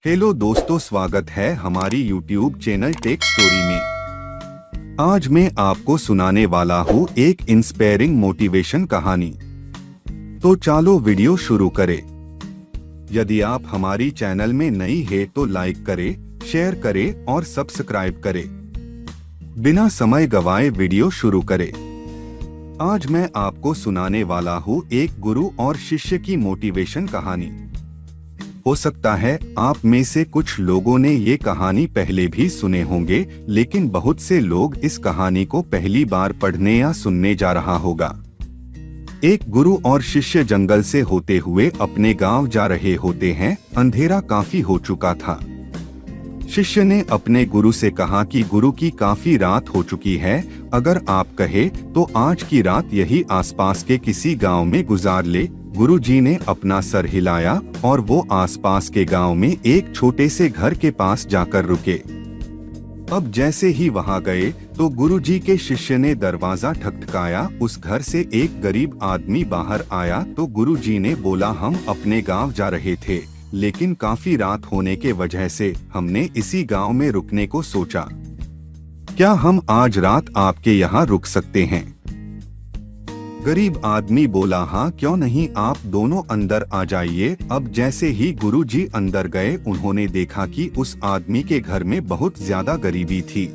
Hello दोस्तों, स्वागत है हमारी YouTube चैनल टेक स्टोरी में। आज मैं आपको सुनाने वाला हूँ एक इंस्पायरिंग मोटिवेशन कहानी। तो चलो वीडियो शुरू करें। यदि आप हमारी चैनल में नई है तो लाइक करें, शेयर करें और सब्सक्राइब करें। बिना समय गवाए वीडियो शुरू करें। आज मैं आपको सुनाने वाला हूँ एक गुरु और शिष्य की मोटिवेशन कहानी। हो सकता है आप में से कुछ लोगों ने ये कहानी पहले भी सुने होंगे, लेकिन बहुत से लोग इस कहानी को पहली बार पढ़ने या सुनने जा रहा होगा। एक गुरु और शिष्य जंगल से होते हुए अपने गांव जा रहे होते हैं। अंधेरा काफी हो चुका था। शिष्य ने अपने गुरु से कहा कि गुरु की काफी रात हो चुकी है, अगर आप कहे तो आज की रात यही आसपास के किसी गांव में गुजार ले। गुरुजी ने अपना सर हिलाया और वो आसपास के गांव में एक छोटे से घर के पास जाकर रुके। अब जैसे ही वहां गए तो गुरुजी के शिष्य ने दरवाजा ठकठकाया। उस घर से एक गरीब आदमी बाहर आया तो गुरुजी ने बोला, हम अपने गांव जा रहे थे, लेकिन काफी रात होने के वजह से हमने इसी गांव में रुकने को सोचा। क्या हम आज रात आपके यहाँ रुक सकते हैं? गरीब आदमी बोला, हाँ क्यों नहीं, आप दोनों अंदर आ जाइए। अब जैसे ही गुरुजी अंदर गए उन्होंने देखा कि उस आदमी के घर में बहुत ज्यादा गरीबी थी।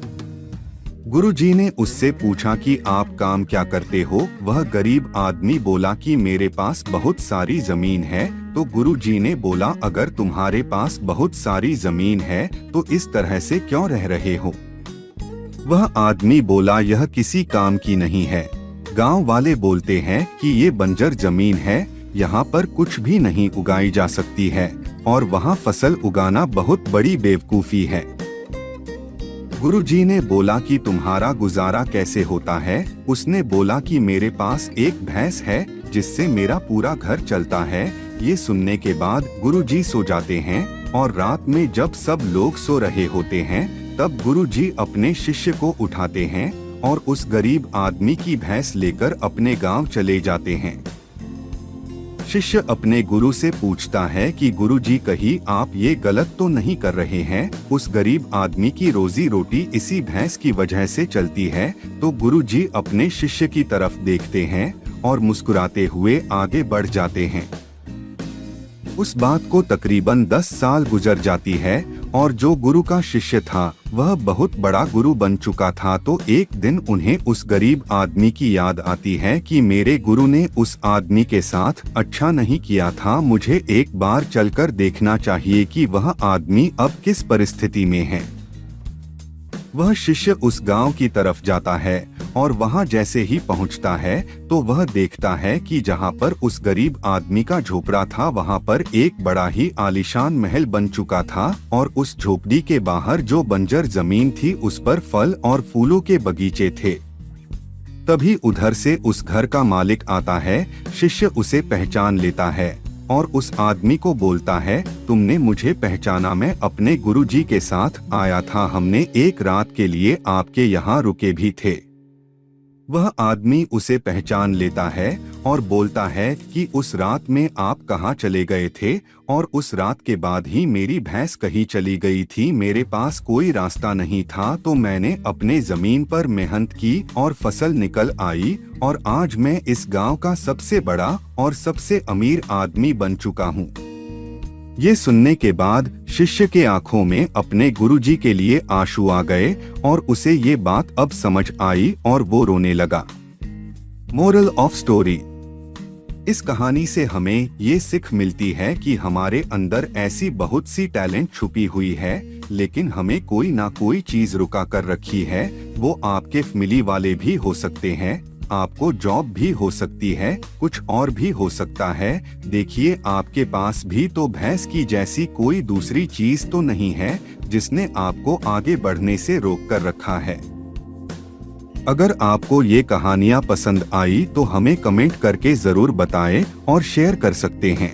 गुरुजी ने उससे पूछा कि आप काम क्या करते हो? वह गरीब आदमी बोला कि मेरे पास बहुत सारी जमीन है। तो गुरुजी ने बोला, अगर तुम्हारे पास बहुत सारी जमीन है तो इस तरह से क्यों रह रहे हो? वह आदमी बोला, यह किसी काम की नहीं है। गांव वाले बोलते हैं कि ये बंजर जमीन है, यहाँ पर कुछ भी नहीं उगाई जा सकती है और वहाँ फसल उगाना बहुत बड़ी बेवकूफी है। गुरुजी ने बोला कि तुम्हारा गुजारा कैसे होता है? उसने बोला कि मेरे पास एक भैंस है जिससे मेरा पूरा घर चलता है। ये सुनने के बाद गुरुजी सो जाते हैं और रात में जब सब लोग सो रहे होते हैं तब गुरुजी अपने शिष्य को उठाते हैं और उस गरीब आदमी की भैंस लेकर अपने गांव चले जाते हैं। शिष्य अपने गुरु से पूछता है कि गुरुजी कहीं आप ये गलत तो नहीं कर रहे हैं? उस गरीब आदमी की रोजी रोटी इसी भैंस की वजह से चलती है। तो गुरुजी अपने शिष्य की तरफ देखते हैं और मुस्कुराते हुए आगे बढ़ जाते हैं। उस बात को तकरीबन 10 साल गुजर जाती है और जो गुरु का शिष्य था वह बहुत बड़ा गुरु बन चुका था। तो एक दिन उन्हें उस गरीब आदमी की याद आती है कि मेरे गुरु ने उस आदमी के साथ अच्छा नहीं किया था, मुझे एक बार चलकर देखना चाहिए कि वह आदमी अब किस परिस्थिति में है। वह शिष्य उस गांव की तरफ जाता है और वहां जैसे ही पहुंचता है तो वह देखता है कि जहां पर उस गरीब आदमी का झोपड़ा था वहां पर एक बड़ा ही आलीशान महल बन चुका था और उस झोपड़ी के बाहर जो बंजर जमीन थी उस पर फल और फूलों के बगीचे थे। तभी उधर से उस घर का मालिक आता है। शिष्य उसे पहचान लेता है और उस आदमी को बोलता है, तुमने मुझे पहचाना? मैं अपने गुरुजी के साथ आया था, हमने एक रात के लिए आपके यहाँ रुके भी थे। वह आदमी उसे पहचान लेता है और बोलता है कि उस रात में आप कहाँ चले गए थे? और उस रात के बाद ही मेरी भैंस कहीं चली गई थी, मेरे पास कोई रास्ता नहीं था, तो मैंने अपने जमीन पर मेहनत की और फसल निकल आई और आज मैं इस गांव का सबसे बड़ा और सबसे अमीर आदमी बन चुका हूँ। ये सुनने के बाद शिष्य के आंखों में अपने गुरुजी के लिए आंसू आ गए और उसे ये बात अब समझ आई और वो रोने लगा। मोरल ऑफ स्टोरी: इस कहानी से हमें ये सीख मिलती है कि हमारे अंदर ऐसी बहुत सी टैलेंट छुपी हुई है, लेकिन हमें कोई ना कोई चीज रुका कर रखी है। वो आपके फैमिली वाले भी हो सकते हैं, आपको जॉब भी हो सकती है, कुछ और भी हो सकता है। देखिए, आपके पास भी तो भैंस की जैसी कोई दूसरी चीज तो नहीं है जिसने आपको आगे बढ़ने से रोक कर रखा है। अगर आपको ये कहानियाँ पसंद आई तो हमें कमेंट करके जरूर बताएं और शेयर कर सकते हैं।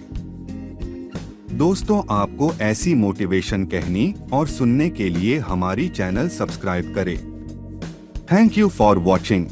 दोस्तों, आपको ऐसी मोटिवेशन कहनी और सुनने के लिए हमारी चैनल सब्सक्राइब करें। Thank you for watching.